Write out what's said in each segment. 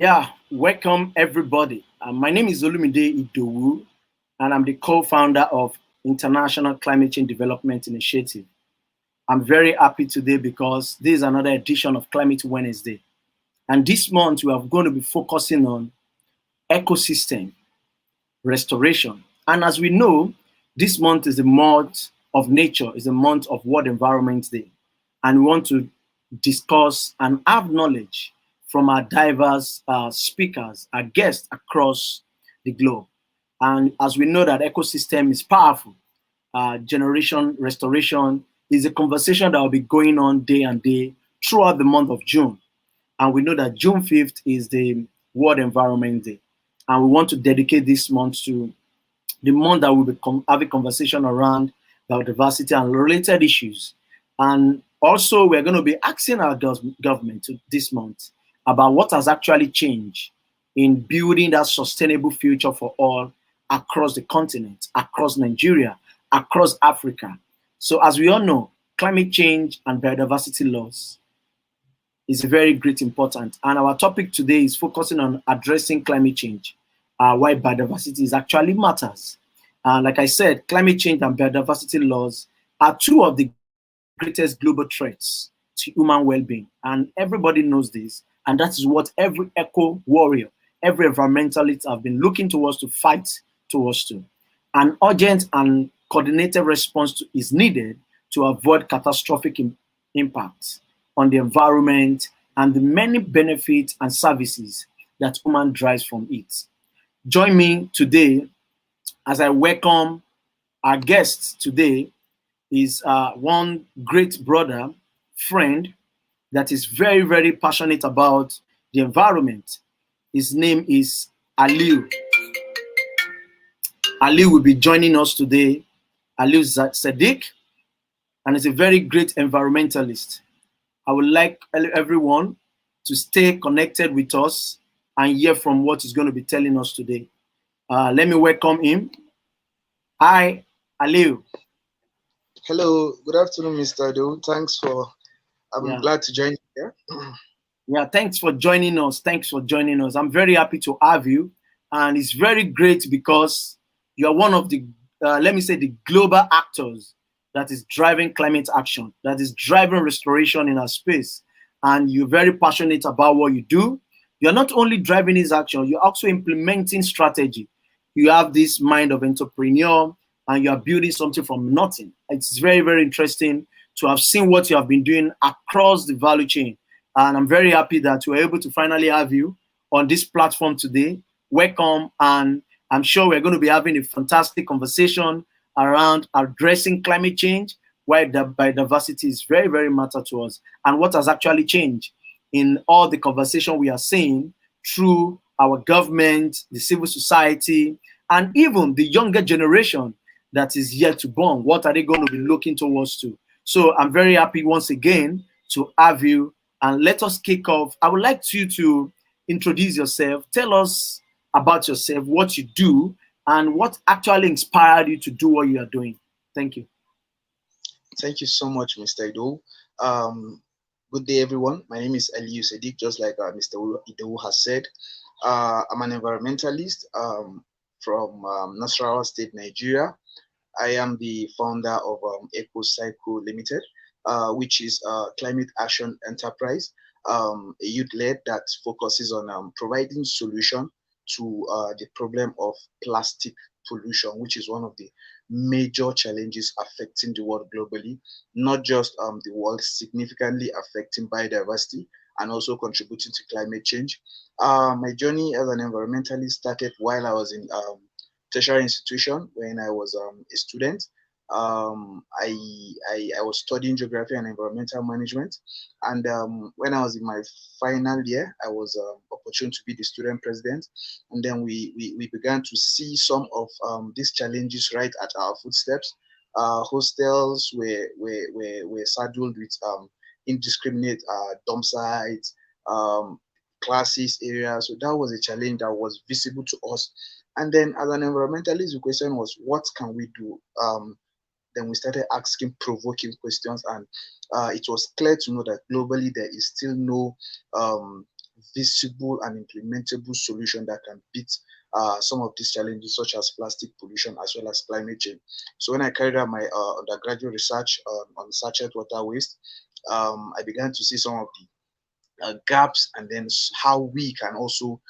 Yeah, welcome everybody. My name is Olumide Idowu, and I'm the co-founder of International Climate Change Development Initiative. I'm very happy today because this is another edition of Climate Wednesday. And this month we are going to be focusing on ecosystem restoration. And as we know, this month is the month of nature, is the month of World Environment Day. And we want to discuss and have knowledge from our diverse speakers, our guests across the globe. And as we know that ecosystem is powerful, generation restoration is a conversation that will be going on day and day throughout the month of June. And we know that June 5th is the World Environment Day. And we want to dedicate this month to the month that we'll be having conversation around biodiversity and related issues. And also, we're going to be asking our government this month about what has actually changed in building that sustainable future for all across the continent, across Nigeria, across Africa. So, as we all know, climate change and biodiversity loss is very great important. And our topic today is focusing on addressing climate change, why biodiversity is actually matters. Like I said, climate change and biodiversity laws are two of the greatest global threats to human well-being. And everybody knows this. And that is what every eco warrior, every environmentalist have been looking towards to fight towards to. An urgent and coordinated response is needed to avoid catastrophic impacts on the environment and the many benefits and services that human derives from it. Join me today as I welcome our guest today is one great brother, friend that is very, very passionate about the environment. His name is Aliyu. Aliyu will be joining us today. Aliyu Sadiq, and is a very great environmentalist. I would like everyone to stay connected with us and hear from what he's going to be telling us today. Let me welcome him. Hi, Aliyu. Hello, good afternoon, Mr. Do. I'm Yeah. glad to join you here. Yeah, thanks for joining us. Thanks for joining us. I'm very happy to have you. And it's very great because you're one of the, let me say, the global actors that is driving climate action, that is driving restoration in our space. And you're very passionate about what you do. You're not only driving this action, you're also implementing strategy. You have this mind of entrepreneur and you are building something from nothing. It's very, very interesting to have seen what you have been doing across the value chain, and I'm very happy that we're able to finally have you on this platform today. Welcome. And I'm sure we're going to be having a fantastic conversation around addressing climate change, why the biodiversity is very, very matter to us, and what has actually changed in all the conversation we are seeing through our government, the civil society, and even the younger generation that is yet to born. What are they going to be looking towards to? So I'm very happy once again to have you, and let us kick off. I would like you to introduce yourself. Tell us about yourself, what you do, and what actually inspired you to do what you are doing. Thank you. Thank you so much, Mr. Ido. Um, Good day, everyone. My name is Aliyu Sadiq, just like Mr. Ido has said. I'm an environmentalist from Nasarawa State, Nigeria. I am the founder of Ecocykle Limited, which is a climate action enterprise, a youth-led that focuses on providing solution to the problem of plastic pollution, which is one of the major challenges affecting the world globally, not just the world, significantly affecting biodiversity and also contributing to climate change. My journey as an environmentalist started while I was in tertiary institution when I was a student. I was studying geography and environmental management, and when I was in my final year, I was opportune to be the student president, and then we began to see some of these challenges right at our footsteps. Hostels were saddled with indiscriminate dump sites, classes areas. So that was a challenge that was visible to us. And then as an environmentalist, the question was, what can we do? Then we started asking provoking questions, and it was clear to know that globally there is still no visible and implementable solution that can beat some of these challenges, such as plastic pollution as well as climate change. So when I carried out my undergraduate research on sachet water waste, I began to see some of the gaps, and then how we can also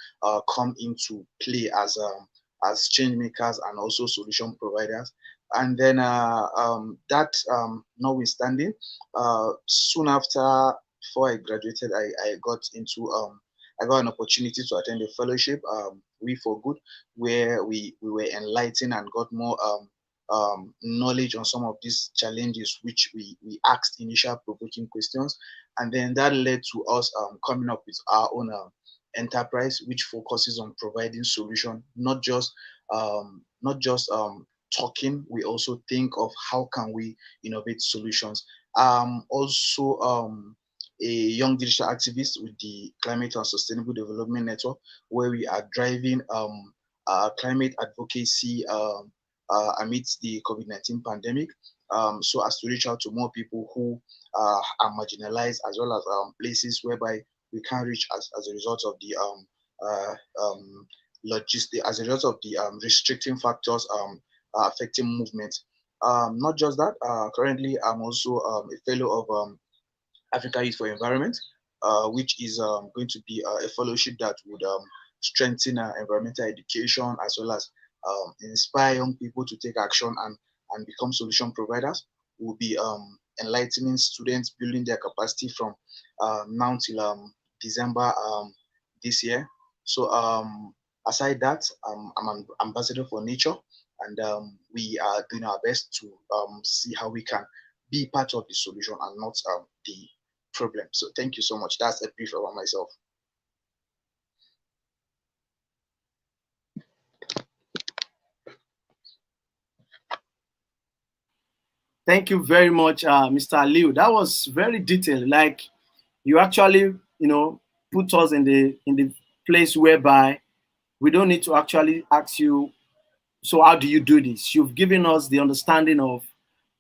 come into play as change makers and also solution providers. And then that notwithstanding, soon after, before I graduated, I got into I got an opportunity to attend a fellowship, We for Good, where we were enlightened and got more knowledge on some of these challenges, which we asked initial provoking questions, and then that led to us coming up with our own enterprise, which focuses on providing solution, not just talking. We also think of how can we innovate solutions. Also a young digital activist with the Climate and Sustainable Development Network, where we are driving climate advocacy amidst the COVID-19 pandemic, so as to reach out to more people who are marginalized, as well as places whereby we can't reach as a result of the logistic, as a result of the restricting factors affecting movement. Not just that, currently I'm also a fellow of Africa Youth for Environment, which is going to be a fellowship that would strengthen environmental education, as well as inspire young people to take action and become solution providers. We'll be enlightening students, building their capacity from now till December this year. So aside that, I'm an ambassador for nature, and we are doing our best to see how we can be part of the solution and not the problem. So thank you so much. That's a brief about myself. Thank you very much, Mr. Aliyu. That was very detailed. Like you actually, put us in the place whereby we don't need to actually ask you, so how do you do this? You've given us the understanding of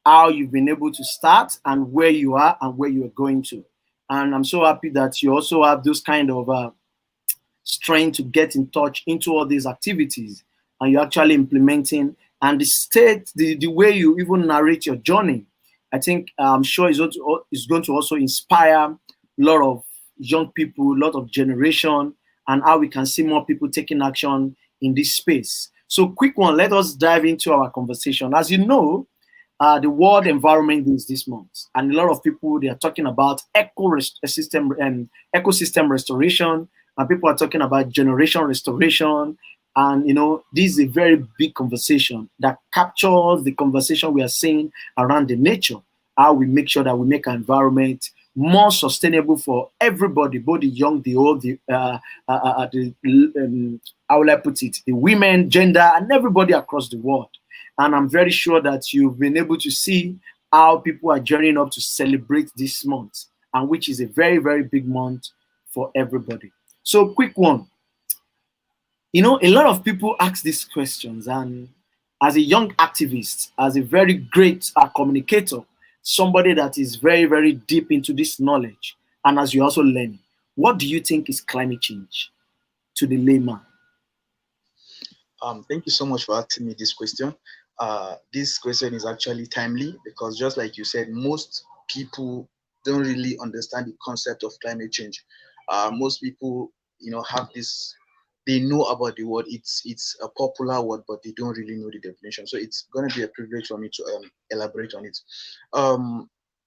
how you've been able to start and where you are and where you're going to. And I'm so happy that you also have those kind of strength to get in touch into all these activities, and you're actually implementing, and the way you even narrate your journey, I think I'm sure is going to also inspire a lot of young people, a lot of generation, and how we can see more people taking action in this space. So quick one, let us dive into our conversation. As you know, the World Environment Day is this month, and a lot of people, they are talking about ecosystem restoration, and people are talking about generation restoration. And this is a very big conversation that captures the conversation we are seeing around the nature, how we make sure that we make our environment more sustainable for everybody, both the young, the old, how will I put it, the women, gender, and everybody across the world. And I'm very sure that you've been able to see how people are joining up to celebrate this month, and which is a very, very big month for everybody. So quick one. A lot of people ask these questions, and as a young activist, as a very great communicator, somebody that is very, very deep into this knowledge, and as you're also learning, what do you think is climate change to the layman? Thank you so much for asking me this question. This question is actually timely because, just like you said, most people don't really understand the concept of climate change. Most people, have this. They know about the word. It's a popular word, but they don't really know the definition. So it's going to be a privilege for me to elaborate on it.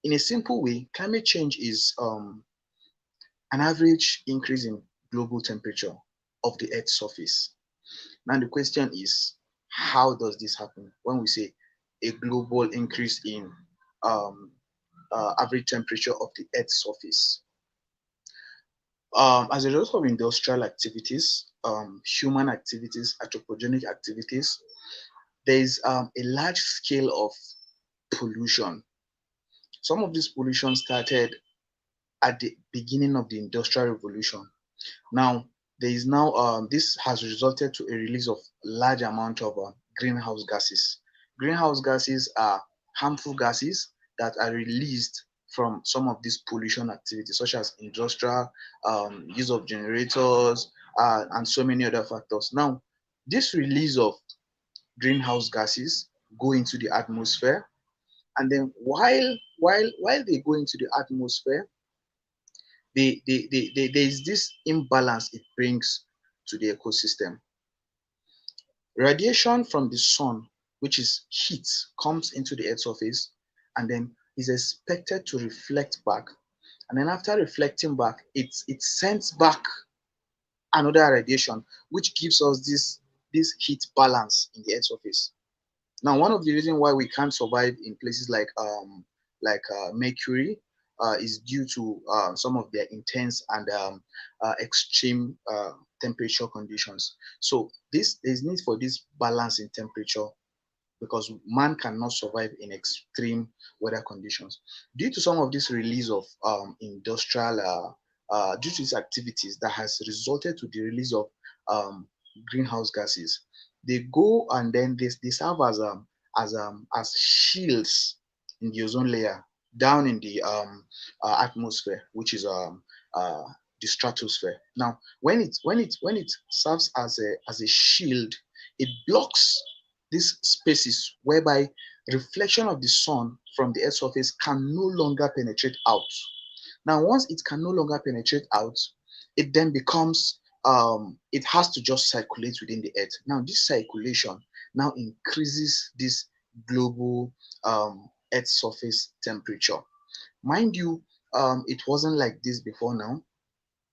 In a simple way, climate change is an average increase in global temperature of the Earth's surface. Now the question is, how does this happen? When we say a global increase in um, average temperature of the Earth's surface, as a result of industrial activities, human activities, anthropogenic activities, there is a large scale of pollution. Some of this pollution started at the beginning of the Industrial Revolution. Now, there is now this has resulted to a release of large amount of greenhouse gases. Greenhouse gases are harmful gases that are released from some of these pollution activities, such as industrial use of generators and so many other factors. Now, this release of greenhouse gases go into the atmosphere, and then while they go into the atmosphere, there is this imbalance it brings to the ecosystem. Radiation from the sun, which is heat, comes into the earth's surface and then is expected to reflect back. And then after reflecting back, it sends back another radiation, which gives us this heat balance in the earth's surface. Now, one of the reasons why we can't survive in places like Mercury is due to some of their intense and extreme temperature conditions. So this there's need for this balance in temperature because man cannot survive in extreme weather conditions. Due to some of this release of industrial, due to these activities that has resulted to the release of greenhouse gases, they go and then they serve as shields in the ozone layer down in the atmosphere, which is the stratosphere. Now, when it serves as a shield, it blocks these spaces whereby reflection of the sun from the earth's surface can no longer penetrate out. Now, once it can no longer penetrate out, it then becomes it has to just circulate within the earth. Now, this circulation now increases this global earth surface temperature. Mind you, it wasn't like this before now,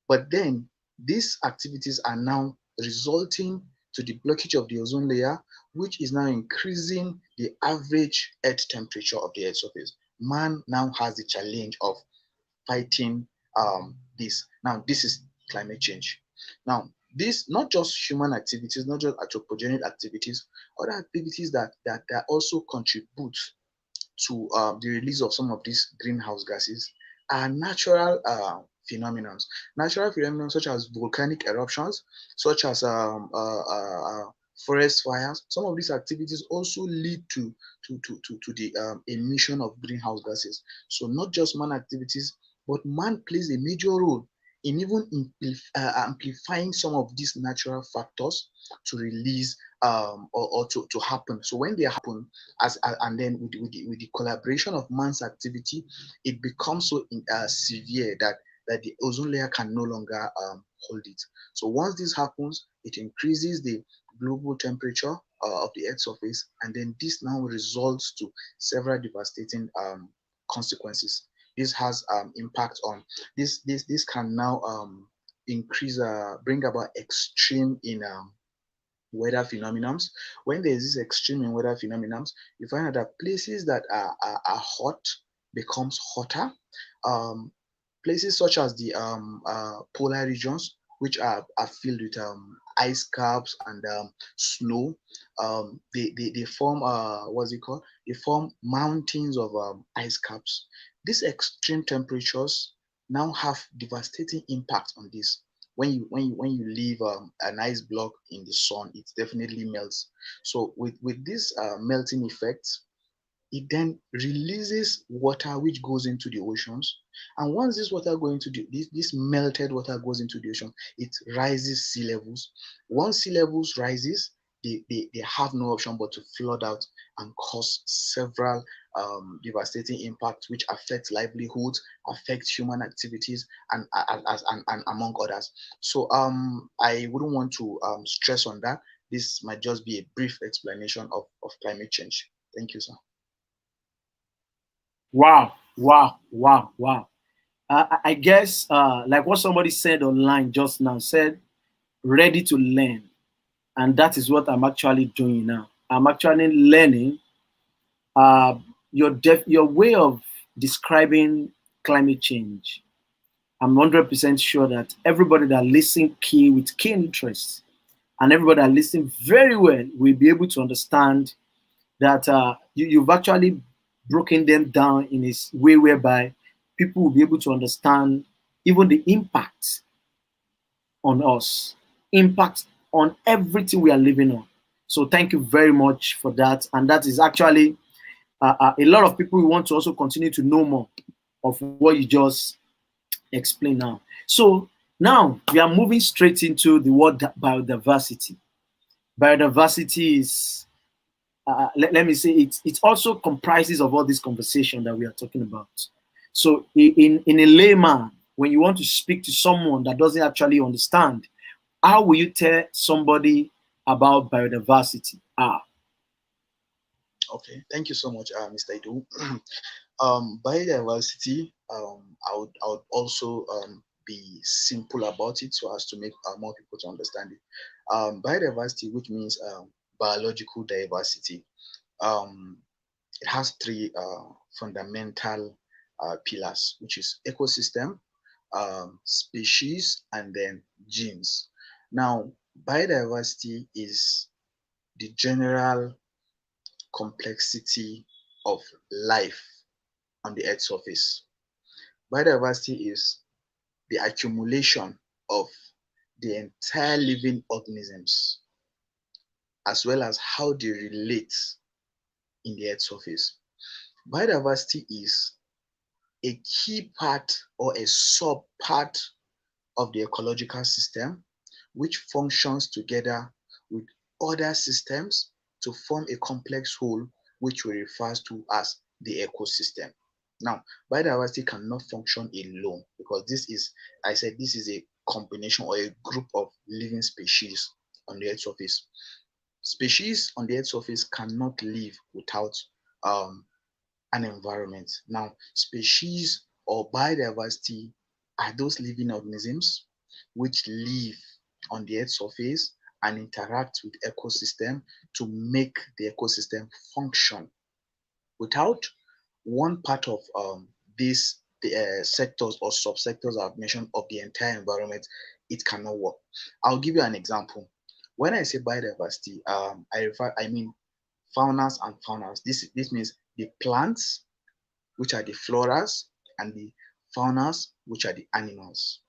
but then these activities are now resulting to the blockage of the ozone layer, which is now increasing the average earth temperature of the earth surface. Man now has the challenge of fighting this. Now, this is climate change. Now, this not just human activities, not just anthropogenic activities, other activities that also contribute to the release of some of these greenhouse gases are natural phenomena. Natural phenomena such as volcanic eruptions, such as forest fires. Some of these activities also lead to the emission of greenhouse gases. So not just man activities, but man plays a major role in even amplifying some of these natural factors to release or to happen. So when they happen, and then with the collaboration of man's activity, it becomes so severe that the ozone layer can no longer hold it. So once this happens, it increases the global temperature of the Earth's surface, and then this now results to several devastating consequences. This has impact on this can now increase bring about extreme in weather phenomena. When there is this extreme in weather phenomena, you find out that places that are hot becomes hotter. Um, Places such as the polar regions, which are filled with ice caps and snow, they form what's it called? They form mountains of ice caps. These extreme temperatures now have devastating impact on this. When you leave an ice block in the sun, it definitely melts. So with this melting effect, it then releases water which goes into the oceans. And once this water goes into this melted water goes into the ocean, it rises sea levels. Once sea levels rises, they have no option but to flood out and cause several devastating impacts which affect livelihoods, affect human activities, and among others. So I wouldn't want to stress on that. This might just be a brief explanation of climate change. Thank you, sir. Wow, wow, wow, wow. I guess, like what somebody said online just now, said, ready to learn. And that is what I'm actually doing now. I'm actually learning your way of describing climate change. I'm 100% sure that everybody that listen with keen interest and everybody that listen very well will be able to understand that you've actually broken them down in a way whereby people will be able to understand even the impact on us, impact on everything we are living on. So thank you very much for that. And that is actually a lot of people want to also continue to know more of what you just explained now. So now we are moving straight into the word biodiversity. Biodiversity is, let me say, it also comprises of all this conversation that we are talking about. So in a layman, when you want to speak to someone that doesn't actually understand, how will you tell somebody about biodiversity? Okay, thank you so much, Mr. Idu. Biodiversity, I would also be simple about it so as to make more people to understand it. Biodiversity, which means biological diversity, um, it has three fundamental pillars, which is ecosystem, species, and then genes. Now, biodiversity is the general complexity of life on the Earth's surface. Biodiversity is the accumulation of the entire living organisms as well as how they relate in the Earth's surface. Biodiversity is a key part or a sub part of the ecological system, which functions together with other systems to form a complex whole, which we refer to as the ecosystem. Now, biodiversity cannot function alone because this is, I said, this is a combination or a group of living species on the Earth's surface. Species on the Earth's surface cannot live without um, an environment. Now, species or biodiversity are those living organisms which live on the Earth's surface and interact with ecosystem to make the ecosystem function. Without one part of these sectors or subsectors I've mentioned of the entire environment, it cannot work. I'll give you an example. When I say biodiversity, I mean faunas and faunas. This means the plants, which are the floras, and the faunas, which are the animals.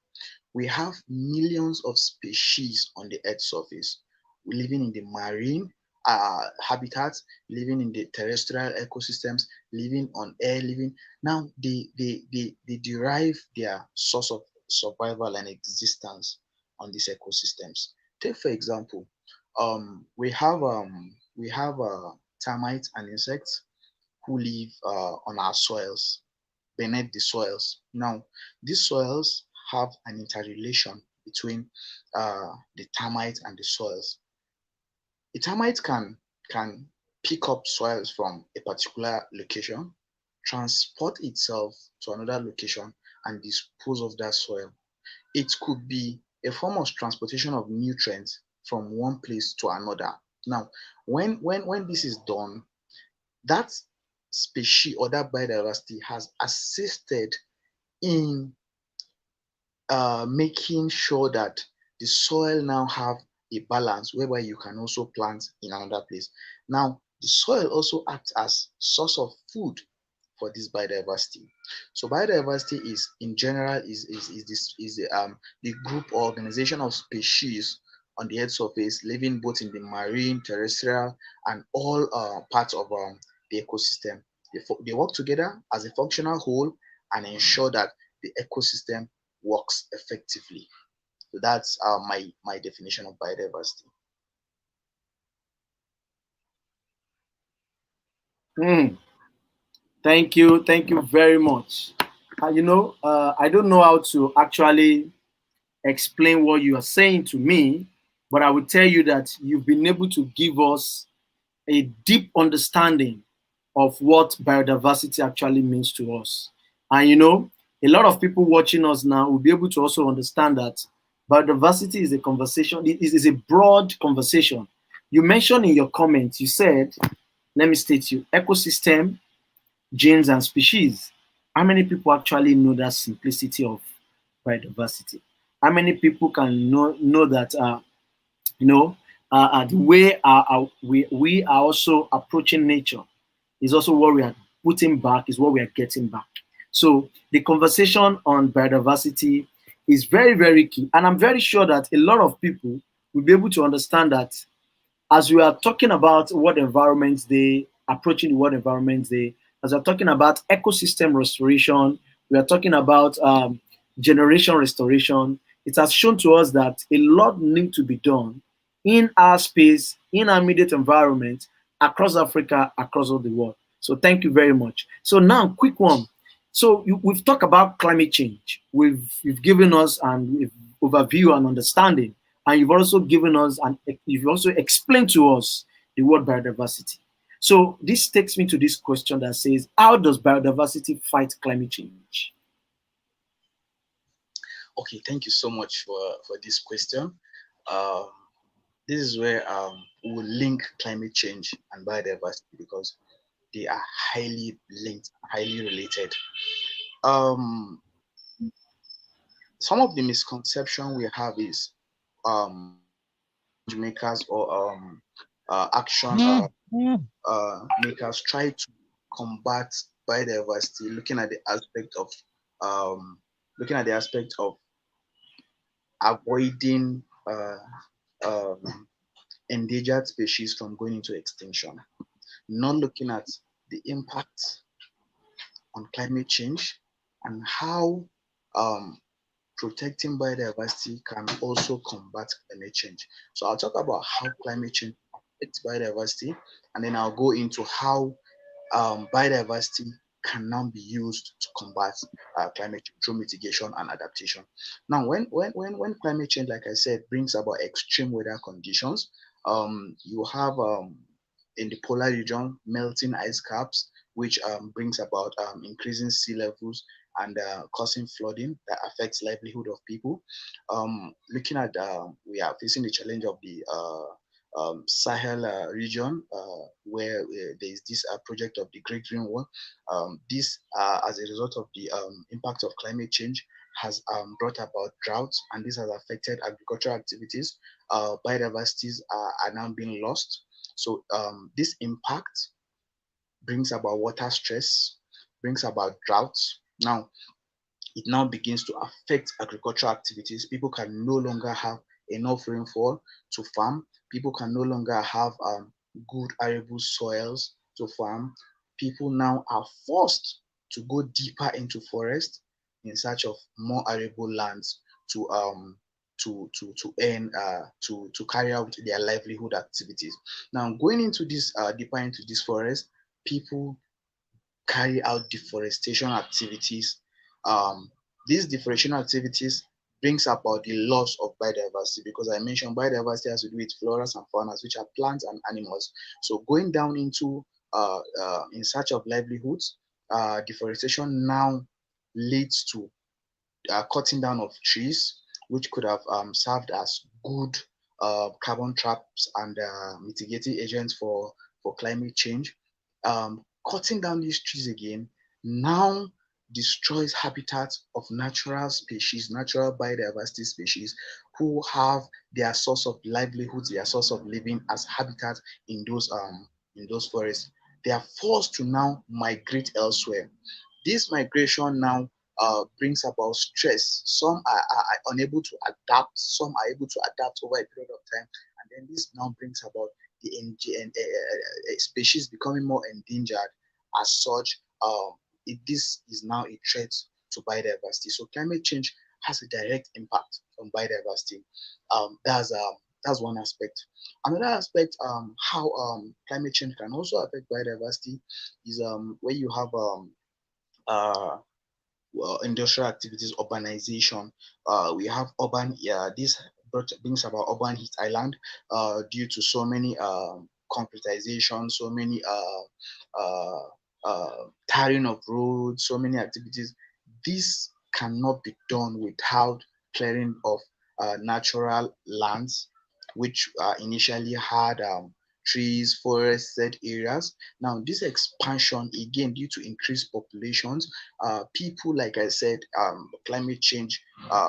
We have millions of species on the Earth's surface, living in the marine habitats, living in the terrestrial ecosystems, living on air, living. Now, they derive their source of survival and existence on these ecosystems. Take, for example, we have termites and insects who live on our soils, beneath the soils. Now, these soils have an interrelation between the termites and the soils. The termite can pick up soils from a particular location, transport itself to another location, and dispose of that soil. It could be a form of transportation of nutrients from one place to another. Now, when this is done, that species or that biodiversity has assisted in making sure that the soil now have a balance whereby you can also plant in another place. Now, the soil also acts as source of food for this biodiversity. So biodiversity is in general the group or organization of species on the earth surface living both in the marine, terrestrial, and all parts of the ecosystem. They work together as a functional whole and ensure that the ecosystem works effectively. So that's my definition of biodiversity. Hmm. Thank you very much. I don't know how to actually explain what you are saying to me, but I will tell you that you've been able to give us a deep understanding of what biodiversity actually means to us. And a lot of people watching us now will be able to also understand that biodiversity is a conversation, it is a broad conversation. You mentioned in your comments, you said, let me state you, ecosystem, genes, and species. How many people actually know that simplicity of biodiversity? How many people can know that you know the way we are also approaching nature is also what we are putting back, is what we are getting back. So the conversation on biodiversity is very, very key. And I'm very sure that a lot of people will be able to understand that as we are talking about World Environment Day, approaching the World Environment Day, as we're talking about ecosystem restoration, We are talking about generation restoration. It has shown to us that a lot needs to be done in our space, in our immediate environment, across Africa, across all the world. So thank you very much. So now, quick one. So we've talked about climate change. You've given us an overview and understanding, and you've also explained to us the word biodiversity. So this takes me to this question that says, how does biodiversity fight climate change? Okay, thank you so much for this question. Um, this is where we will link climate change and biodiversity because they are highly linked, highly related. Um, some of the misconception we have is change makers or action makers try to combat biodiversity, um, looking at the aspect of avoiding endangered species from going into extinction, not looking at the impact on climate change and how um, protecting biodiversity can also combat climate change. So I'll talk about how climate change affects biodiversity, and then I'll go into how biodiversity can now be used to combat climate change through mitigation and adaptation. Now, when climate change, like I said, brings about extreme weather conditions, you have in the polar region melting ice caps, which brings about increasing sea levels and causing flooding that affects livelihood of people. Looking at we are facing the challenge of the Sahel region, where there is this project of the Great Green Wall. This, as a result of the impact of climate change, has brought about droughts, and this has affected agricultural activities. Biodiversities are now being lost. So this impact brings about water stress, brings about droughts. Now, it now begins to affect agricultural activities. People can no longer have enough rainfall to farm. People can no longer have good arable soils to farm. People now are forced to go deeper into forest in search of more arable lands to to carry out their livelihood activities. Now, going into this deeper into this forest, people carry out deforestation activities. Um, these deforestation activities brings about the loss of biodiversity because I mentioned biodiversity has to do with floras and faunas, which are plants and animals. So going down into in search of livelihoods, deforestation now leads to cutting down of trees, which could have served as good carbon traps and mitigating agents for climate change. Cutting down these trees again now destroys habitats of natural species, natural biodiversity species who have their source of livelihoods, their source of living as habitat in those forests. They are forced to now migrate elsewhere. This migration now brings about stress. Some are unable to adapt, some are able to adapt over a period of time, and then this now brings about the species becoming more endangered. As such, this is now a threat to biodiversity. So climate change has a direct impact on biodiversity. That's one aspect. Another aspect, how climate change can also affect biodiversity, is where you have uh, industrial activities, urbanization. We have this brings about urban heat island due to so many concretization, so many tiring of roads, so many activities. This cannot be done without clearing of natural lands, which initially had trees, forested areas. Now, this expansion, again, due to increased populations, people, like I said, climate change,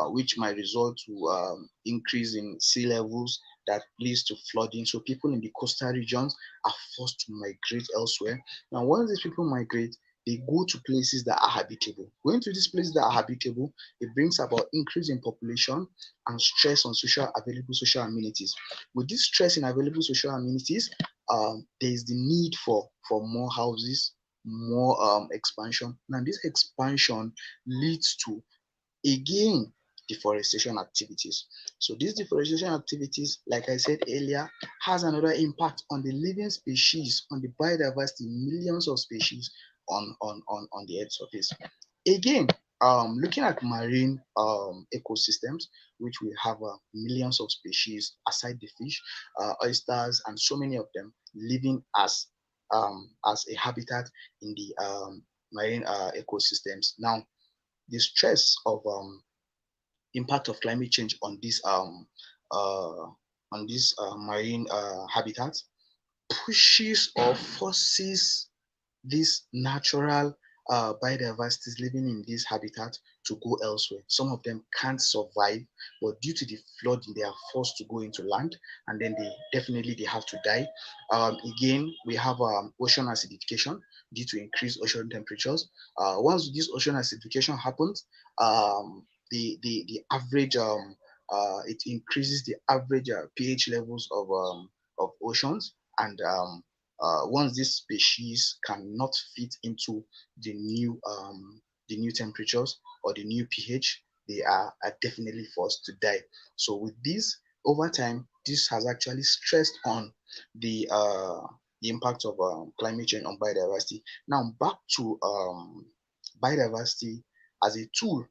which might result to increase in sea levels that leads to flooding. So people in the coastal regions are forced to migrate elsewhere. Now, once these people migrate, they go to places that are habitable. Going to these places that are habitable, it brings about increase in population and stress on available social amenities. With this stress in available social amenities, there is the need for more houses, more expansion. Now this expansion leads to, again, deforestation activities. So these deforestation activities, like I said earlier, has another impact on the living species, on the biodiversity, millions of species on the earth surface. Again, looking at marine ecosystems, which we have millions of species aside the fish, oysters, and so many of them living as a habitat in the marine ecosystems. Now, the stress of impact of climate change on this marine habitat pushes or forces these natural biodiversities living in this habitat to go elsewhere. Some of them can't survive, but due to the flooding, they are forced to go into land, and then they have to die. Again, we have ocean acidification due to increased ocean temperatures. Once this ocean acidification happens, the average it increases the average pH levels of oceans, and once these species cannot fit into the new temperatures or the new pH, they are definitely forced to die. So with this, over time, this has actually stressed on the impact of climate change on biodiversity. Now back to biodiversity as a tool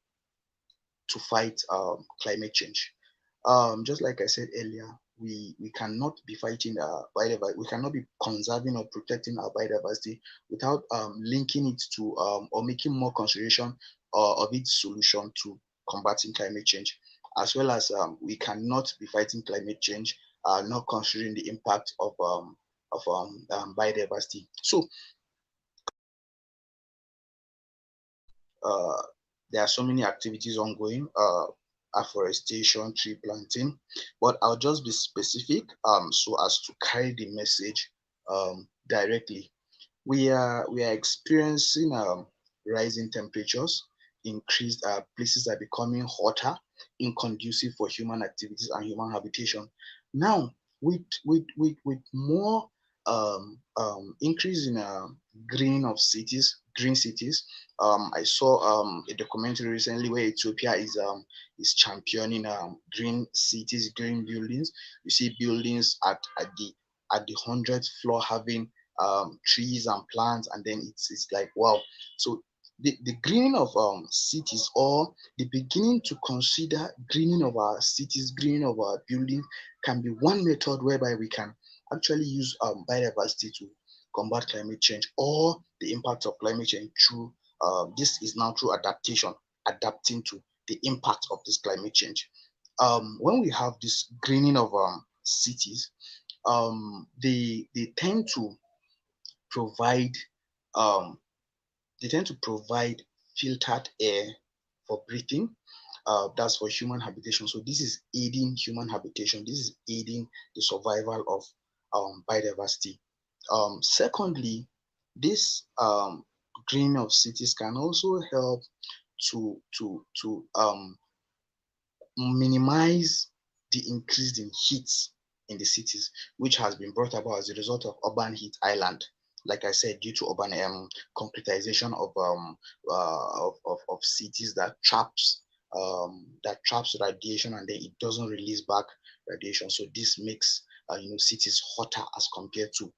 to fight climate change. Just like I said earlier, we cannot be fighting biodiversity, we cannot be conserving or protecting our biodiversity without linking it to or making more consideration of its solution to combating climate change, as well as we cannot be fighting climate change not considering the impact of biodiversity. So uh, there are so many activities ongoing, afforestation, tree planting, but I'll just be specific so as to carry the message directly. We are experiencing rising temperatures, increased places are becoming hotter, inconducive for human activities and human habitation. Now, with more increase in green cities. I saw a documentary recently where Ethiopia is championing green cities, green buildings. You see buildings at the 100th floor having trees and plants, and then it's like wow. So the greening of cities, or the beginning to consider greening of our cities, greening of our buildings, can be one method whereby we can actually use biodiversity to combat climate change or the impact of climate change through this is now through adaptation, adapting to the impact of this climate change. When we have this greening of cities, they tend to provide um, filtered air for breathing. That's for human habitation. So this is aiding human habitation. This is aiding the survival of biodiversity. Secondly, this greening of cities can also help to minimize the increase in heat in the cities, which has been brought about as a result of urban heat island. Like I said, due to urban concretization of cities that traps radiation, and then it doesn't release back radiation. So this makes cities hotter as compared to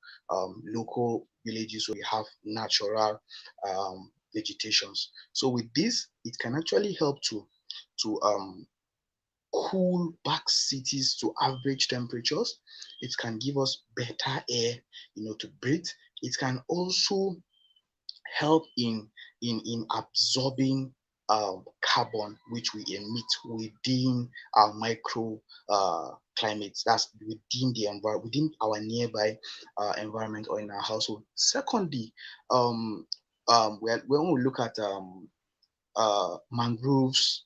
local villages where we have natural vegetations. So with this, it can actually help to cool back cities to average temperatures. It can give us better air, to breathe. It can also help in absorbing carbon, which we emit within our micro climates. That's within the environment, within our nearby environment or in our household. Secondly, when we look at mangroves,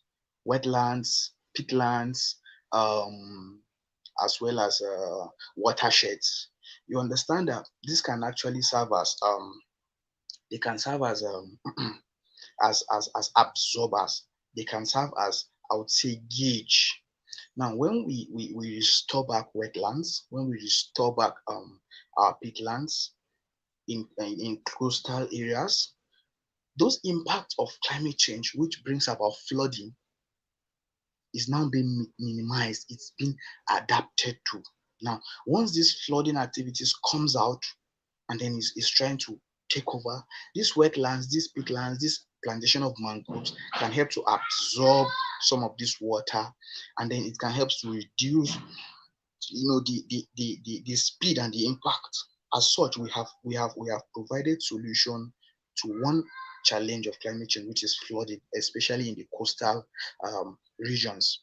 wetlands, peatlands, um, as well as watersheds. You understand that this can actually serve as they can serve as as absorbers. They can serve as, I would say, gauge. Now, when we restore back wetlands, when we restore back our peatlands, in coastal areas. Those impacts of climate change, which brings about flooding, is now being minimized. It's been adapted to. Now, once this flooding activities comes out and then is trying to take over, these wetlands, these peatlands, this plantation of mangroves can help to absorb some of this water, and then it can help to reduce, the speed and the impact. As such, we have provided solution to one challenge of climate change, which is flooding, especially in the coastal regions.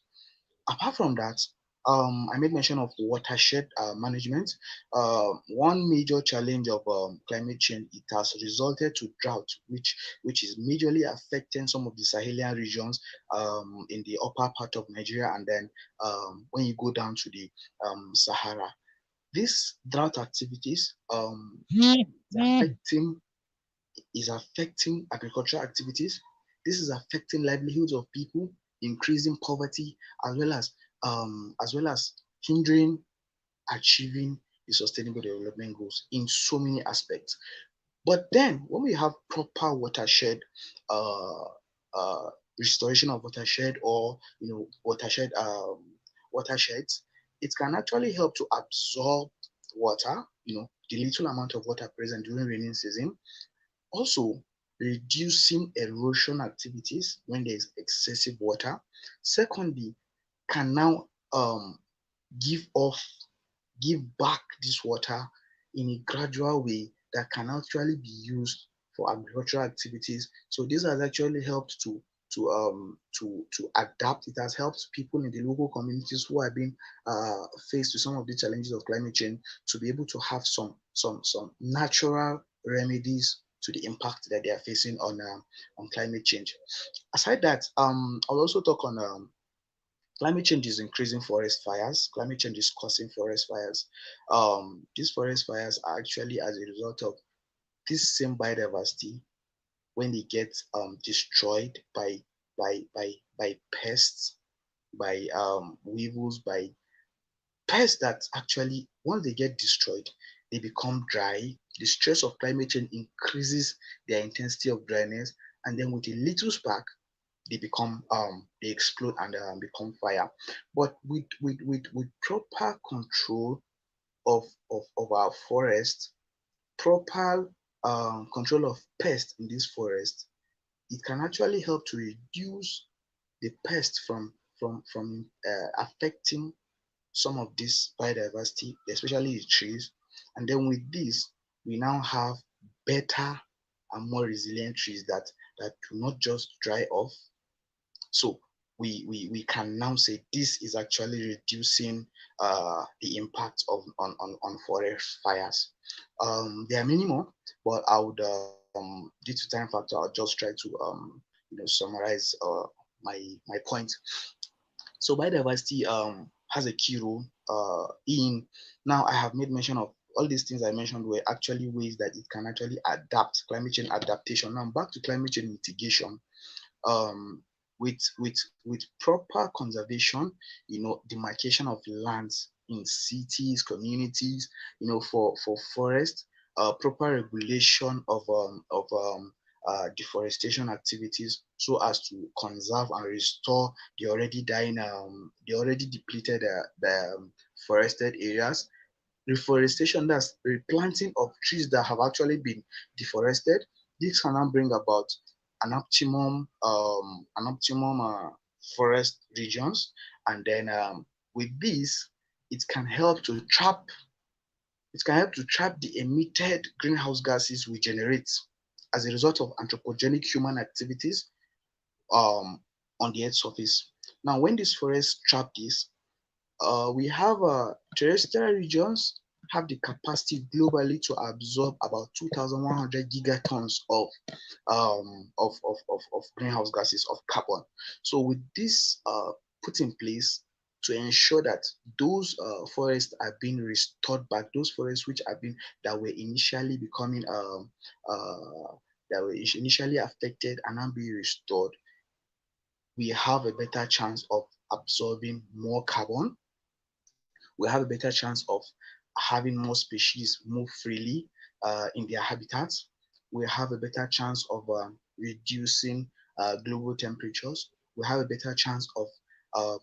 Apart from that, I made mention of watershed management. One major challenge of climate change, it has resulted to drought, which is majorly affecting some of the Sahelian regions in the upper part of Nigeria, and then when you go down to the Sahara. These drought activities is affecting agricultural activities. This is affecting livelihoods of people, increasing poverty, as well as hindering achieving the sustainable development goals in so many aspects. But then, when we have proper uh, uh, restoration of watershed, or watersheds, it can actually help to absorb water. The little amount of water present during rainy season, also reducing erosion activities when there is excessive water. Secondly, can now give off, give back this water in a gradual way that can actually be used for agricultural activities. So this has actually helped to adapt. It has helped people in the local communities who have been faced with some of the challenges of climate change to be able to have some natural remedies to the impact that they are facing on climate change. Aside that, I'll also talk on climate change is increasing forest fires. Climate change is causing forest fires. These forest fires are actually as a result of this same biodiversity when they get destroyed by pests, by weevils, by pests that actually, once they get destroyed, they become dry. The stress of climate change increases their intensity of dryness, and then with a little spark, they explode and become fire. But with proper control of our forest, proper control of pests in this forest, it can actually help to reduce the pests from affecting some of this biodiversity, especially the trees. And then with this, we now have better and more resilient trees that do not just dry off. So we can now say this is actually reducing the impact of on forest fires. There are many more, but I would, due to time factor, I'll just try to summarize my point. So biodiversity has a key role in. Now I have made mention of all these things I mentioned were actually ways that it can actually adapt climate change adaptation. Now back to climate change mitigation. um, with proper conservation, demarcation of lands in cities, communities, for forest, proper regulation of deforestation activities so as to conserve and restore the already depleted forested areas. Reforestation, that's replanting of trees that have actually been deforested. This can now bring about an optimum forest regions, and then with this, it can help to trap the emitted greenhouse gases we generate as a result of anthropogenic human activities um, on the Earth's surface. Now, when these forests trap this, we have terrestrial regions have the capacity globally to absorb about 2,100 gigatons of greenhouse gases of carbon. So with this put in place to ensure that those forests are being restored back, those forests which have been that were initially becoming that were initially affected and now being restored, we have a better chance of absorbing more carbon. We have a better chance of having more species move freely. in their habitats. We have a better chance of reducing global temperatures. We have a better chance of uh,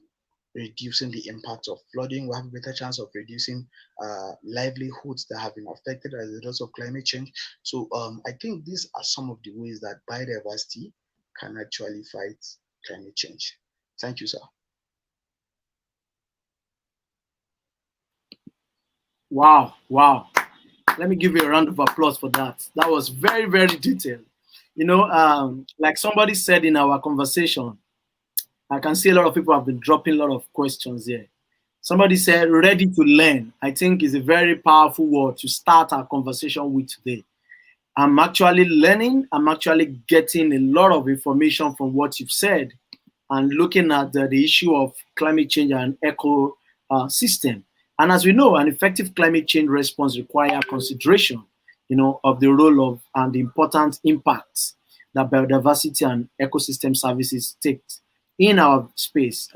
reducing the impact of flooding. We have a better chance of reducing livelihoods that have been affected as a result of climate change. So I think these are some of the ways that biodiversity can actually fight climate change. Thank you, sir. Wow, wow. Let me give you a round of applause for that. That was very, very detailed. Like somebody said in our conversation, I can see a lot of people have been dropping a lot of questions here. Somebody said, ready to learn. I think is a very powerful word to start our conversation with today. I'm actually learning. I'm actually getting a lot of information from what you've said and looking at the issue of climate change and eco system. And as we know, an effective climate change response requires consideration, of the role of and the important impacts that biodiversity and ecosystem services take in our space.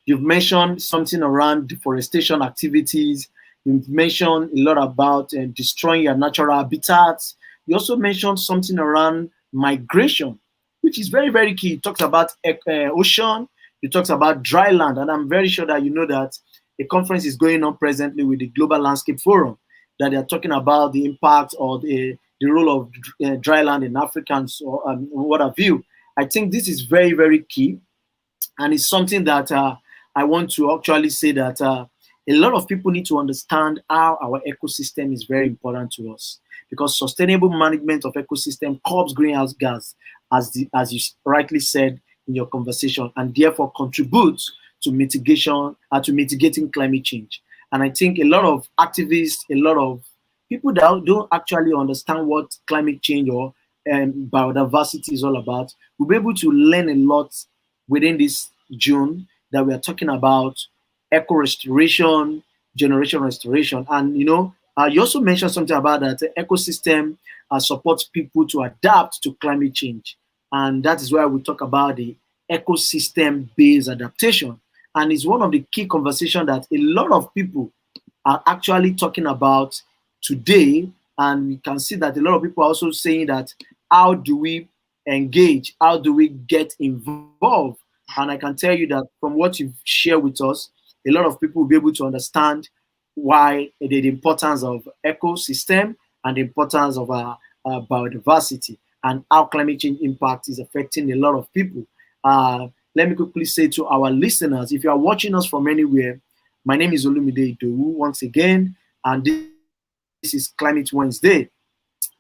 You've mentioned something around deforestation activities. You've mentioned a lot about destroying your natural habitats. You also mentioned something around migration, which is very, very key. It talks about ocean, it talks about dry land, and I'm very sure that you know that a conference is going on presently with the Global Landscape Forum, that they're talking about the impact or the role of dry land in Africa and so, what have you. I think this is very, very key, and it's something that I want to actually say that a lot of people need to understand how our ecosystem is very important to us, because sustainable management of ecosystem curbs greenhouse gas, as you rightly said in your conversation, and therefore contributes to mitigation to mitigating climate change. And I think a lot of activists, a lot of people that don't actually understand what climate change or biodiversity is all about will be able to learn a lot within this June that we are talking about eco restoration, generation restoration. And you also mentioned something about that ecosystem supports people to adapt to climate change. And that is why we talk about the ecosystem based adaptation. And it's one of the key conversations that a lot of people are actually talking about today. And we can see that a lot of people are also saying that how do we engage? How do we get involved? And I can tell you that from what you've shared with us, a lot of people will be able to understand why the importance of ecosystem and the importance of biodiversity and how climate change impact is affecting a lot of people. Let me quickly say to our listeners, if you are watching us from anywhere, my name is Olumide Idowu once again, and this is Climate Wednesday.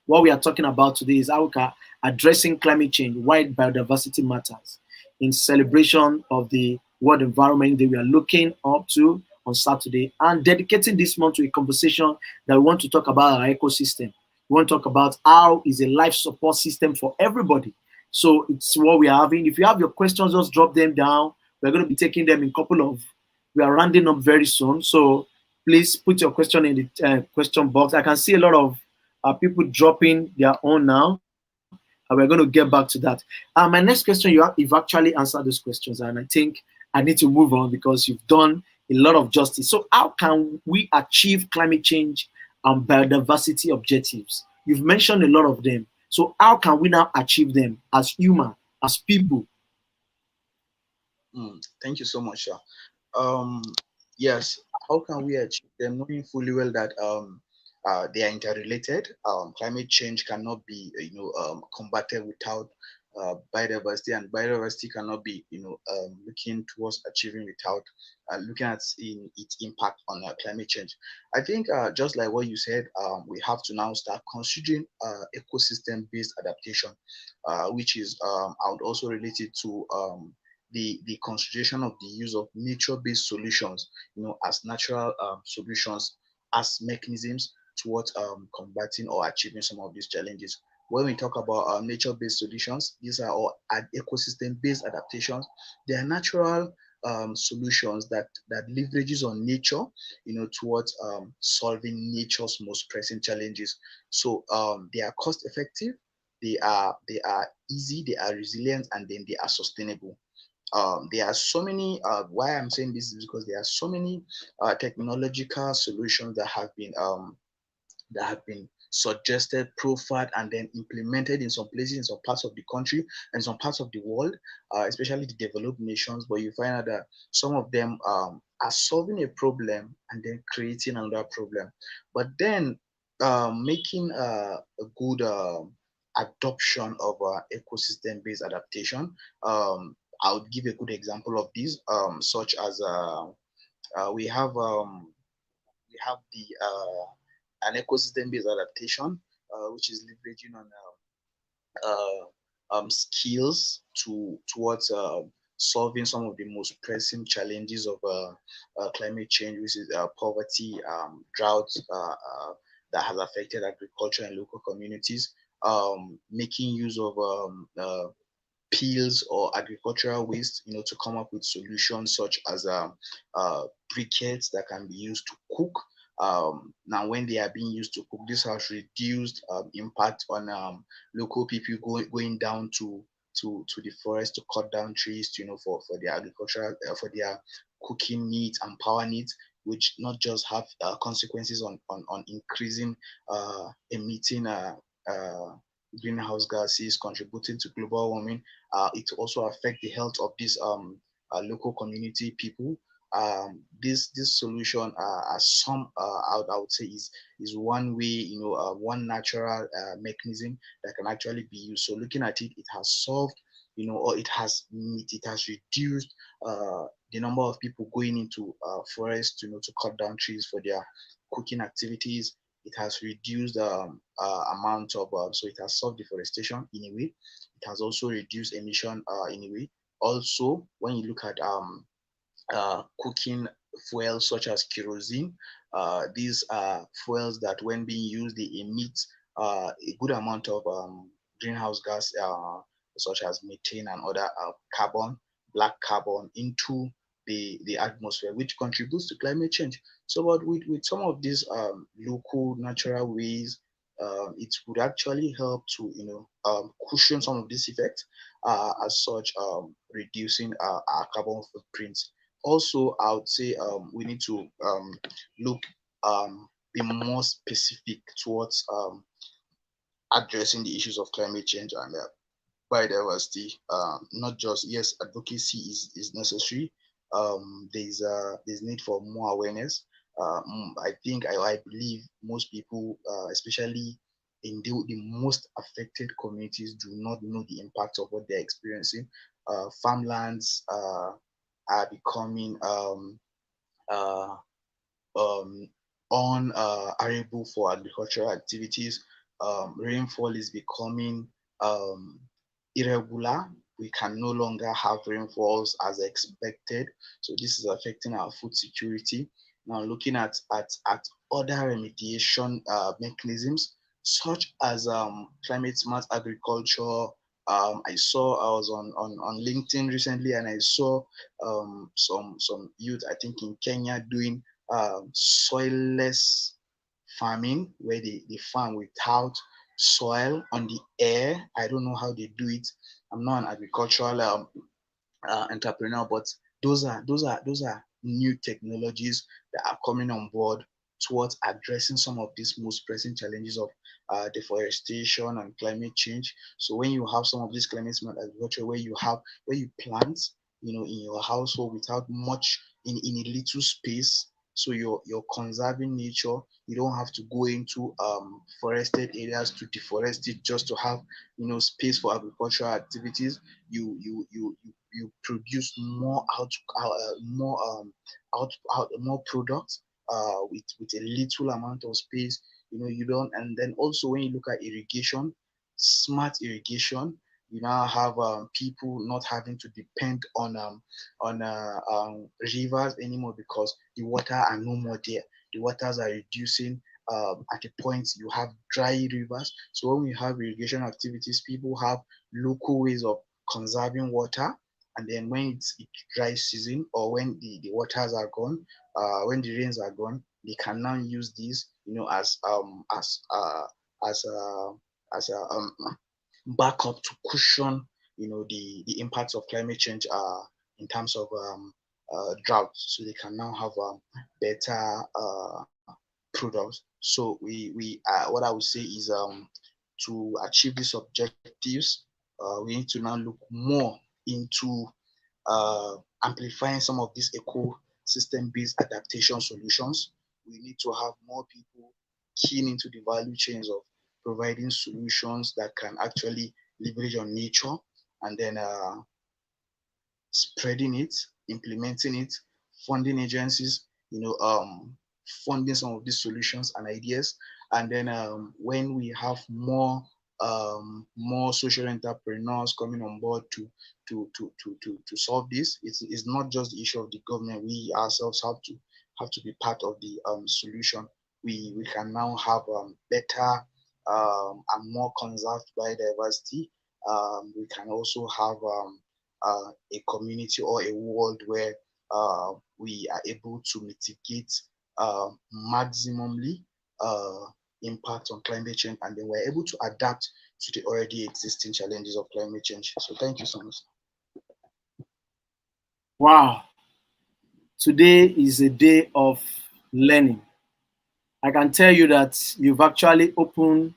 What we are talking about today is how we are addressing climate change, why biodiversity matters, in celebration of the World Environment Day we are looking up to on Saturday, and dedicating this month to a conversation that we want to talk about our ecosystem. We want to talk about how is a life support system for everybody. So it's what we are having. If you have your questions, just drop them down. We're going to be taking them in a couple of. We are rounding up very soon, so please put your question in the question box. I can see a lot of people dropping their own now. And we're going to get back to that. My next question, you've actually answered those questions, and I think I need to move on because you've done a lot of justice. So, how can we achieve climate change and biodiversity objectives? You've mentioned a lot of them. So, how can we now achieve them as human, as people? Thank you so much, sir. Um, yes, how can we achieve them, knowing fully well that they are interrelated? Climate change cannot be, combated without biodiversity, and biodiversity cannot be, looking towards achieving without looking at in its impact on climate change. I think just like what you said, we have to now start considering ecosystem-based adaptation, which is I would also relate it to the consideration of the use of nature-based solutions, as natural solutions, as mechanisms towards combating or achieving some of these challenges. When we talk about nature-based solutions, these are all ecosystem-based adaptations. They are natural solutions that leverages on nature, towards solving nature's most pressing challenges. So they are cost-effective, they are easy, they are resilient, and then they are sustainable. There are so many why I'm saying this is because there are so many technological solutions that have been suggested, profiled, and then implemented in some places, in some parts of the country, and some parts of the world, especially the developed nations. But you find out that some of them are solving a problem and then creating another problem. But then making a good adoption of ecosystem-based adaptation. I would give a good example of this, such as we have the an ecosystem-based adaptation, which is leveraging on skills towards solving some of the most pressing challenges of climate change, which is poverty, drought that has affected agriculture and local communities. Making use of peels or agricultural waste, to come up with solutions such as briquettes that can be used to cook. Now, when they are being used to cook, this has reduced impact on local people going down to the forest to cut down trees, for their agricultural, for their cooking needs and power needs, which not just have consequences on increasing emitting greenhouse gases, contributing to global warming. It also affect the health of these local community people. This solution, as some I would say, is one way, one natural mechanism that can actually be used. So looking at it, it has solved, or it has reduced the number of people going into forests, to cut down trees for their cooking activities. It has reduced amount of, so it has solved deforestation in a way. It has also reduced emission in a way. Also, when you look at cooking fuels such as kerosene, these are fuels that, when being used, they emit a good amount of greenhouse gas, such as methane and other carbon, black carbon, into the atmosphere, which contributes to climate change. So, but with some of these local natural ways, it would actually help to cushion some of these effects, as such, reducing our carbon footprint. Also, I would say we need to look be more specific towards addressing the issues of climate change and biodiversity. Not just, yes, advocacy is necessary. There's need for more awareness. I think, I believe most people, especially in the most affected communities, do not know the impact of what they're experiencing. Farmlands are becoming uh, um, unarable for agricultural activities. Rainfall is becoming um, irregular. We can no longer have rainfalls as expected. So this is affecting our food security. Now, looking at other remediation mechanisms, such as climate smart agriculture. I was on LinkedIn recently, and I saw some youth, I think in Kenya, doing soilless farming, where they farm without soil on the air. I don't know how they do it. I'm not an agricultural entrepreneur, but those are new technologies that are coming on board towards addressing some of these most pressing challenges of deforestation and climate change. So when you have some of this climate smart agriculture, where you plant, in your household without much, in a little space, so you're conserving nature. You don't have to go into forested areas to deforest it just to have space for agricultural activities. You produce more more products with a little amount of space. You don't. And then also, when you look at irrigation, smart irrigation, you now have people not having to depend on rivers anymore, because the water are no more there. The waters are reducing. At a point, you have dry rivers. So when we have irrigation activities, people have local ways of conserving water. And then when it's dry season, or when the waters are gone, when the rains are gone, they can now use this, as a backup to cushion, the impacts of climate change, in terms of drought. So they can now have better products. So So we what I would say is to achieve these objectives, we need to now look more into amplifying some of these ecosystem-based adaptation solutions. We need to have more people keen into the value chains of providing solutions that can actually leverage on nature and then spreading it, implementing it, funding agencies, funding some of these solutions and ideas. And then when we have more social entrepreneurs coming on board to solve this, it's not just the issue of the government. We ourselves have to be part of the solution. We can now have better and more conserved biodiversity. We can also have a community or a world where we are able to mitigate maximally uh, impact on climate change, and then we're able to adapt to the already existing challenges of climate change. So thank you so much. Wow, today is a day of learning. I can tell you that you've actually opened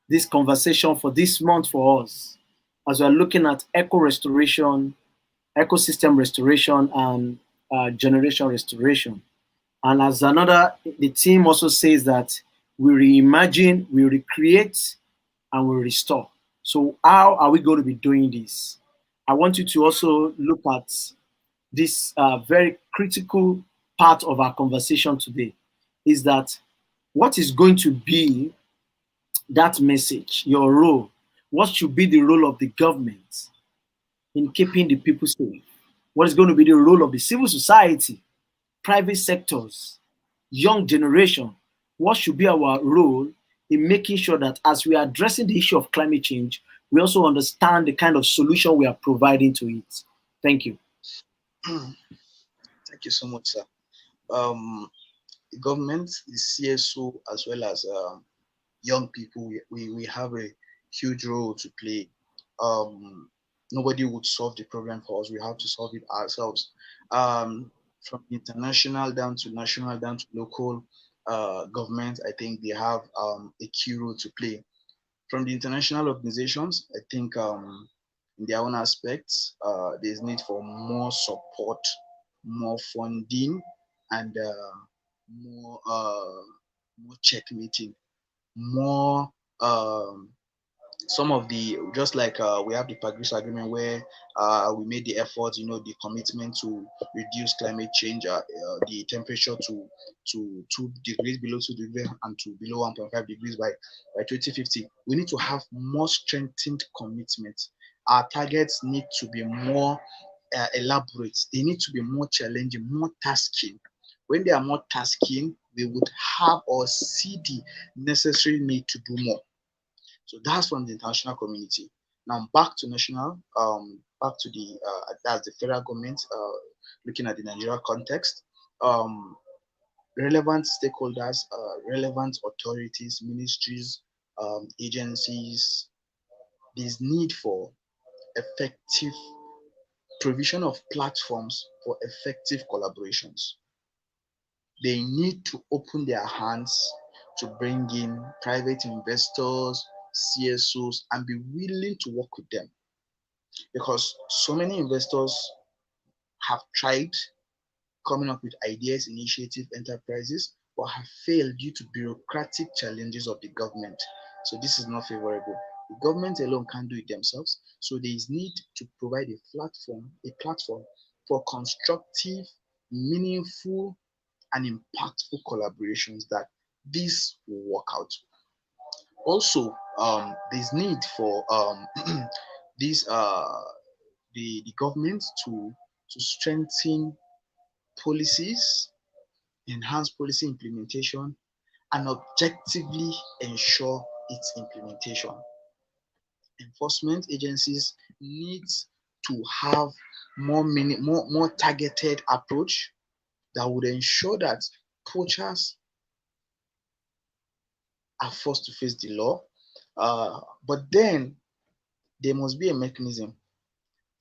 this conversation for this month for us as we're looking at eco restoration, ecosystem restoration, and generation restoration. And as another, the team also says that we reimagine, we recreate, and we restore. So, how are we going to be doing this? I want you to also look at this very critical part of our conversation today is that what is going to be that message, your role? What should be the role of the government in keeping the people safe? What is going to be the role of the civil society, private sectors, young generation? What should be our role in making sure that as we are addressing the issue of climate change, we also understand the kind of solution we are providing to it? Thank you. Thank you so much, sir. Um, the government, the CSO, as well as young people, we have a huge role to play. Um, Nobody would solve the problem for us. We have to solve it ourselves. Um, from international down to national, down to local government, I think they have a key role to play. From the international organizations, I think in their own aspects, there's need for more support, more funding, and more checkmating, more some of the just like we have the Paris Agreement where we made the effort, the commitment to reduce climate change, the temperature to 2 degrees, below 2 degrees, and to below 1.5 degrees by 2050. We need to have more strengthened commitment. Our targets need to be more elaborate. They need to be more challenging, more tasking. When they are more tasking, we would have or see the necessary need to do more. So that's from the international community. Now back to national, back to the that's the federal government, looking at the Nigeria context. Um, Relevant stakeholders, relevant authorities, ministries, agencies. There's need for effective provision of platforms for effective collaborations. They need to open their hands to bring in private investors, CSOs, and be willing to work with them. Because so many investors have tried coming up with ideas, initiative, enterprises, but have failed due to bureaucratic challenges of the government. So this is not favorable. The government alone can't do it themselves. So there is need to provide a platform for constructive, meaningful, and impactful collaborations that this will work out. Also, there's need for this the government to strengthen policies, enhance policy implementation, and objectively ensure its implementation. Enforcement agencies need to have more targeted approach that would ensure that poachers are forced to face the law. But then there must be a mechanism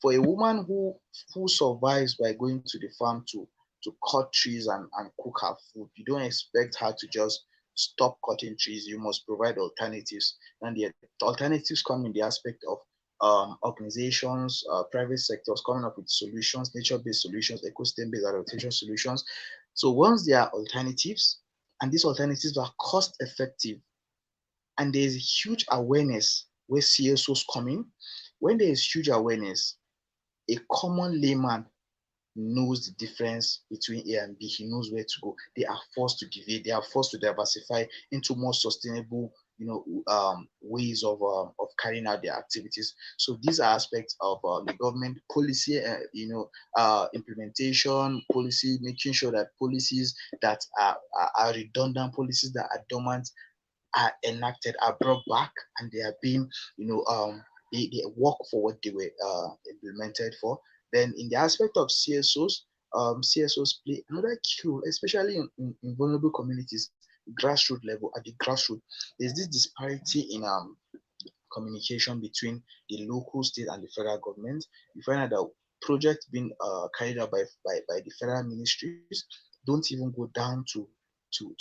for a woman who survives by going to the farm to cut trees and cook her food. You don't expect her to just stop cutting trees, you must provide alternatives. And the alternatives come in the aspect of organizations, private sectors coming up with solutions, nature-based solutions, ecosystem-based adaptation solutions. So once there are alternatives, and these alternatives are cost-effective, and there is huge awareness where CSOs come in, when there is huge awareness, a common layman knows the difference between A and B. He knows where to go. They are forced to deviate. They are forced to diversify into more sustainable, ways of carrying out their activities. So these are aspects of the government policy, implementation policy, making sure that policies that are redundant, policies that are dormant, are enacted, are brought back, and they are being, they work for what they were implemented for. Then in the aspect of CSOs, CSOs play another key role, especially in vulnerable communities, grassroots level. At the grassroots, there's this disparity in communication between the local, state, and the federal government. You find out that projects being carried out by the federal ministries don't even go down to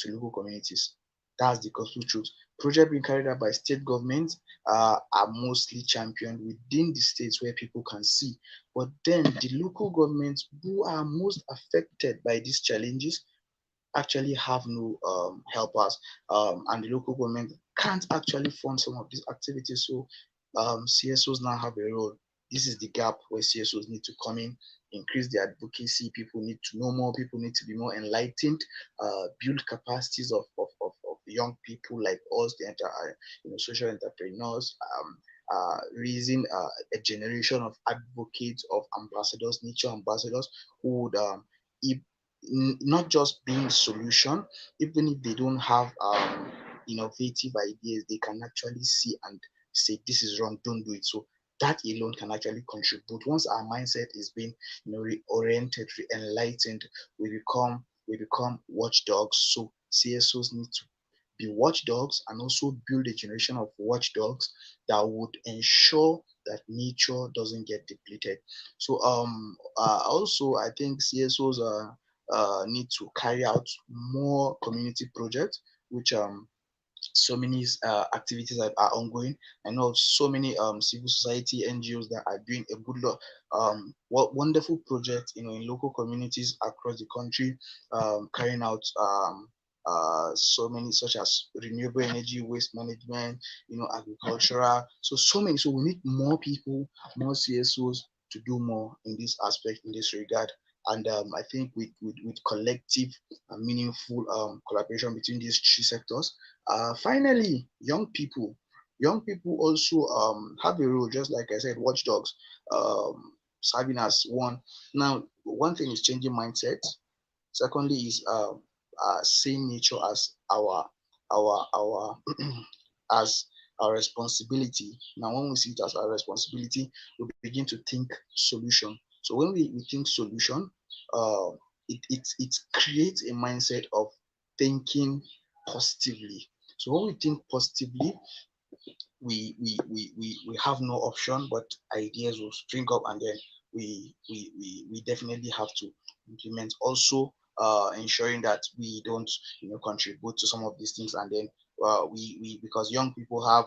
local communities. That's the gospel truth. Projects being carried out by state governments are mostly championed within the states where people can see. But then the local governments who are most affected by these challenges actually have no helpers, and the local government can't actually fund some of these activities. So CSOs now have a role. This is the gap where CSOs need to come in, increase their advocacy. People need to know more. People need to be more enlightened, build capacities of young people like us, the social entrepreneurs, raising a generation of advocates, of ambassadors, nature ambassadors, who would not just bring solution, even if they don't have innovative ideas, they can actually see and say this is wrong, don't do it. So that alone can actually contribute. Once our mindset is being reoriented, re-enlightened, we become watchdogs. So CSOs need to be watchdogs and also build a generation of watchdogs that would ensure that nature doesn't get depleted. So also I think CSOs need to carry out more community projects, which so many activities that are ongoing. I know so many civil society NGOs that are doing a good lot, what wonderful projects, in local communities across the country, carrying out so many, such as renewable energy, waste management, agricultural. So many. So we need more people, more CSOs to do more in this aspect, in this regard. And I think with collective and meaningful collaboration between these three sectors. Finally, young people. Young people also have a role, just like I said, watchdogs, serving as one. Now, one thing is changing mindset. Secondly is seeing nature as our as our responsibility. Now, when we see it as our responsibility, we begin to think solution. So when we think solution, uh, it creates a mindset of thinking positively. So when we think positively, we have no option, but ideas will spring up, and then we definitely have to implement. Also, ensuring that we don't contribute to some of these things, and then we because young people have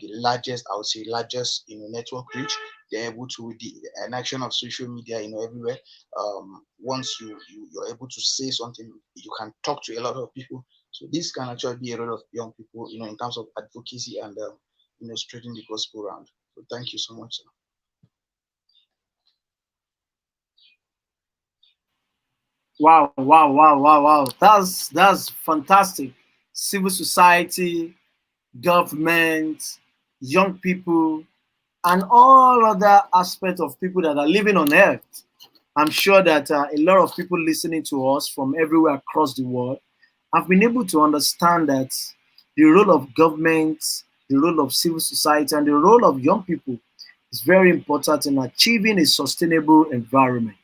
the largest, I would say, largest network reach. They're able to, with the an action of social media, everywhere. Once you're able to say something, you can talk to a lot of people. So this can actually be a lot of young people, in terms of advocacy and spreading the gospel around. So thank you so much, sir. Wow, wow, wow, wow, wow. That's fantastic. Civil society, government, young people, and all other aspects of people that are living on earth. I'm sure that a lot of people listening to us from everywhere across the world have been able to understand that the role of government, the role of civil society, and the role of young people is very important in achieving a sustainable environment.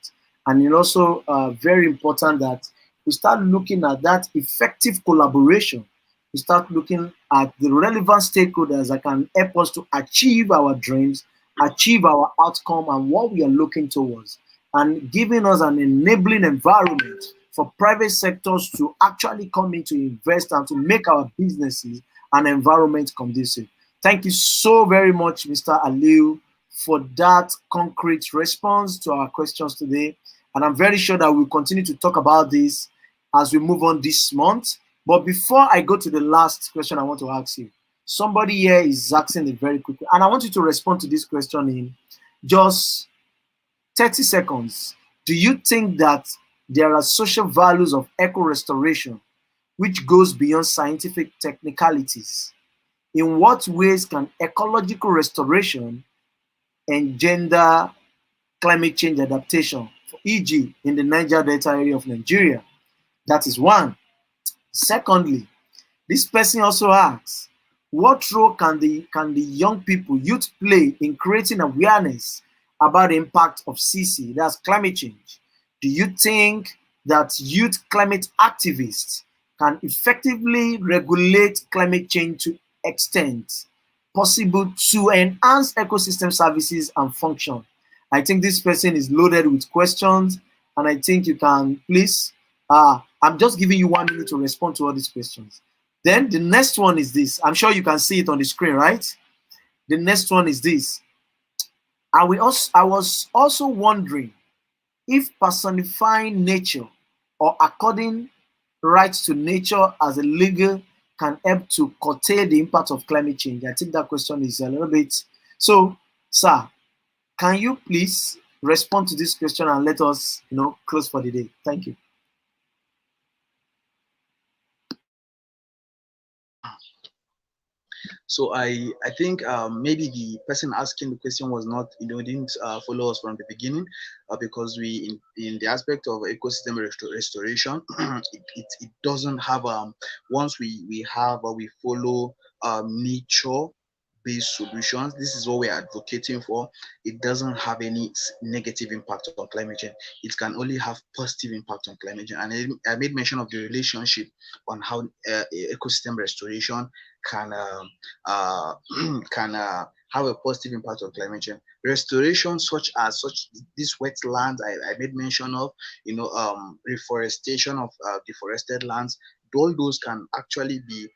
And it's also very important that we start looking at that effective collaboration. We start looking at the relevant stakeholders that can help us to achieve our dreams, achieve our outcome, and what we are looking towards, and giving us an enabling environment for private sectors to actually come in to invest and to make our businesses and environment conducive. Thank you so very much, Mr. Aliyu, for that concrete response to our questions today. And I'm very sure that we'll continue to talk about this as we move on this month. But before I go to the last question, I want to ask you. Somebody here is asking it very quickly, and I want you to respond to this question in just 30 seconds. Do you think that there are social values of eco restoration which goes beyond scientific technicalities? In what ways can ecological restoration engender climate change adaptation, e.g., in the Niger Delta area of Nigeria? That is one. Secondly, this person also asks, what role can the young people, youth, play in creating awareness about the impact of CC, that's climate change? Do you think that youth climate activists can effectively regulate climate change to extent possible to enhance ecosystem services and function? I think this person is loaded with questions, and I think you can please, I'm just giving you 1 minute to respond to all these questions. Then the next one is this. I'm sure you can see it on the screen, right? The next one is this. I was also wondering if personifying nature or according rights to nature as a legal can help to curtail the impact of climate change. I think that question is a little bit. So, sir, can you please respond to this question and let us, close for the day? Thank you. So I think maybe the person asking the question was not, didn't follow us from the beginning, because we in the aspect of ecosystem restoration, it doesn't have once we have or we follow nature based solutions. This is what we're advocating for. It doesn't have any negative impact on climate change. It can only have positive impact on climate change. And I made mention of the relationship on how ecosystem restoration can can have a positive impact on climate change. Restoration such as these wetlands I made mention of, reforestation of deforested lands, all those can actually be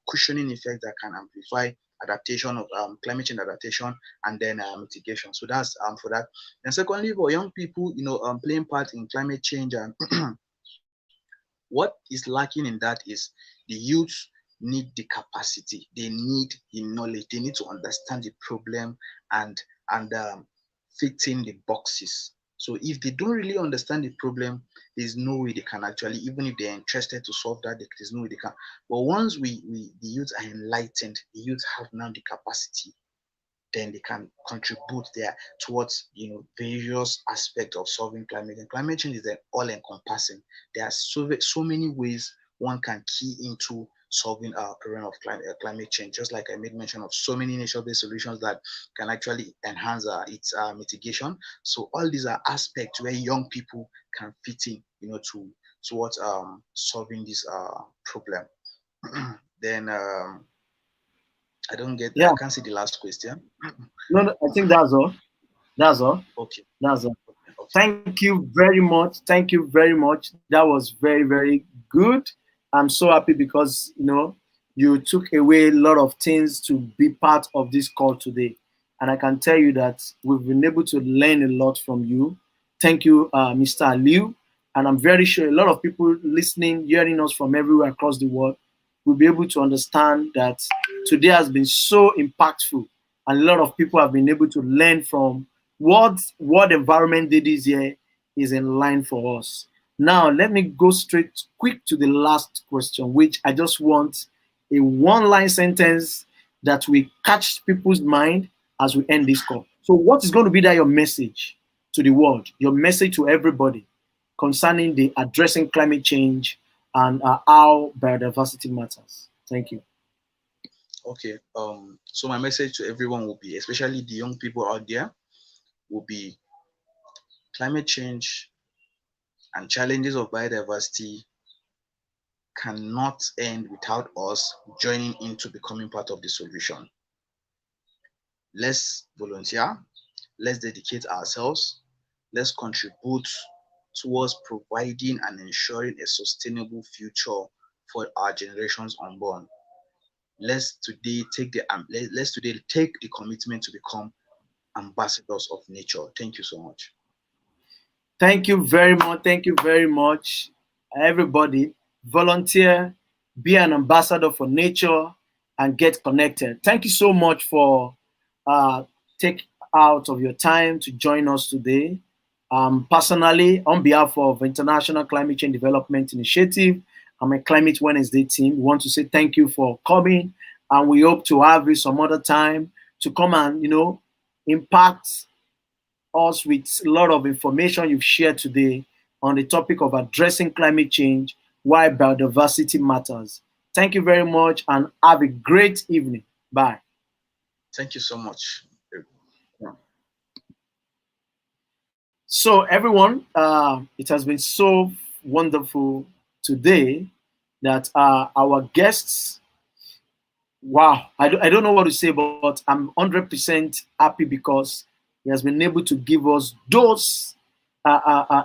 cushioning effect that can amplify adaptation of climate change adaptation and then mitigation. So that's for that. And secondly, for young people, playing part in climate change, and what is lacking in that is the youth need the capacity, they need the knowledge, they need to understand the problem and fit in the boxes. So if they don't really understand the problem, there's no way they can actually, even if they're interested to solve that, there's no way they can. But once the youth are enlightened, the youth have now the capacity, then they can contribute there towards various aspects of solving climate. And climate change is all encompassing. There are so many ways one can key into solving our problem of climate change. Just like I made mention of so many nature-based solutions that can actually enhance its mitigation. So all these are aspects where young people can fit in, towards solving this problem. Then I don't get. Yeah. I can't see the last question. No, I think that's all. That's all. Okay. That's all. Okay. Thank you very much. Thank you very much. That was very, very good. I'm so happy because you took away a lot of things to be part of this call today. And I can tell you that we've been able to learn a lot from you. Thank you, Mr. Aliyu. And I'm very sure a lot of people listening, hearing us from everywhere across the world, will be able to understand that today has been so impactful. And a lot of people have been able to learn from what environment did this year is in line for us. Now, let me go straight quick to the last question, which I just want a one-line sentence that will catch people's mind as we end this call. So what is going to be that your message to the world, your message to everybody concerning the addressing climate change and how biodiversity matters? Thank you. Okay. So my message to everyone will be, especially the young people out there, will be climate change and challenges of biodiversity cannot end without us joining into becoming part of the solution. Let's volunteer. Let's dedicate ourselves. Let's contribute towards providing and ensuring a sustainable future for our generations unborn. Let's today let's today take the commitment to become ambassadors of nature. Thank you so much. Thank you very much. Thank you very much, everybody. Volunteer, be an ambassador for nature, and get connected. Thank you so much for take out of your time to join us today. Personally, on behalf of International Climate Change Development Initiative, I'm a Climate Wednesday team. We want to say thank you for coming, and we hope to have you some other time to come and impact us with a lot of information you've shared today on the topic of addressing climate change, why biodiversity matters. Thank you very much and have a great evening. Bye. Thank you so much. So, everyone, it has been so wonderful today that our guests, wow, I don't know what to say, but I'm 100% happy because he has been able to give us those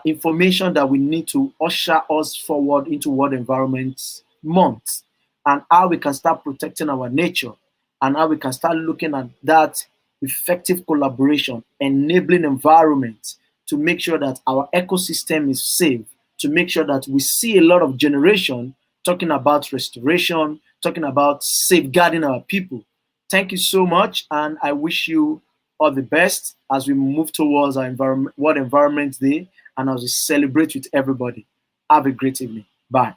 information that we need to usher us forward into World Environment Month and how we can start protecting our nature and how we can start looking at that effective collaboration, enabling environment to make sure that our ecosystem is safe, to make sure that we see a lot of generation talking about restoration, talking about safeguarding our people. Thank you so much, and I wish you all the best as we move towards our World Environment Day and as we celebrate with everybody. Have a great evening. Bye.